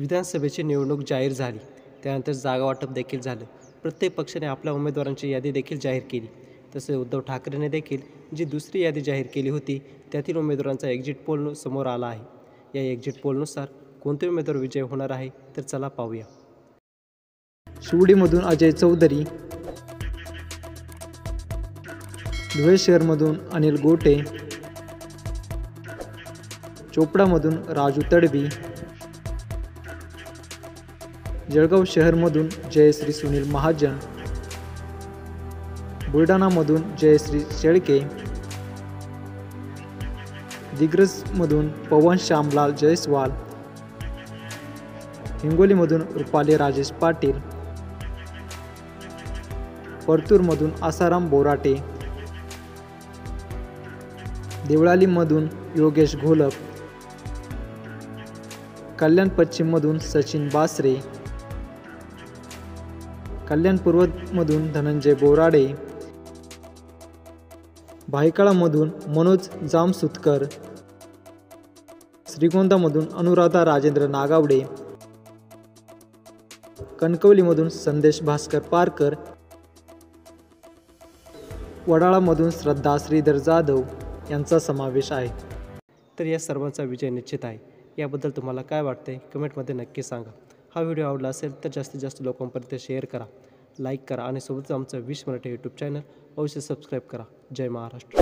विधानसभेची निवडणूक जाहीर झाली. त्यानंतर जागा वाटप देखील झालं. प्रत्येक पक्षाने आपल्या उमेदवारांची यादी देखील जाहीर केली. तसेच उद्धव ठाकरेंनी देखील जी दुसरी यादी जाहीर केली होती, त्यातील उमेदवारांचा एक्झिट पोल समोर आला आहे. या एक्झिट पोलनुसार कोणते उमेदवार विजयी होणार आहे, तर चला पाहूया. शिवडीमधून अजय चौधरी, धुळे शहरमधून अनिल गोटे, चोपडामधून राजू तडवी, जळगाव शहरमधून जयश्री सुनील महाजन, बुलढाणामधून जयश्री शेळके, दिग्रसमधून पवन श्यामलाल जयस्वाल, हिंगोलीमधून रुपाली राजेश पाटील, परतूरमधून आसाराम बोराटे, देवळालीमधून योगेश घोलप, कल्याण पश्चिममधून सचिन बासरे, कल्याण पूर्वमधून धनंजय बोराडे, भायखळामधून मनोज जामसुतकर, श्रीगोंदामधून अनुराधा राजेंद्र नागावडे, कणकवलीमधून संदेश भास्कर पारकर, वडाळामधून श्रद्धा श्रीधर जाधव यांचा समावेश आहे. तर या सर्वांचा विजय निश्चित आहे. याबद्दल तुम्हाला काय वाटते, कमेंटमध्ये नक्की सांगा. हा व्हिडिओ आवडला असेल तर जास्तीत जास्त लोकांपर्यंत शेअर करा, लाईक करा आणि सोबतच आमचं 20 मराठी यूट्यूब चॅनल अवश्य सबस्क्राईब करा. जय महाराष्ट्र.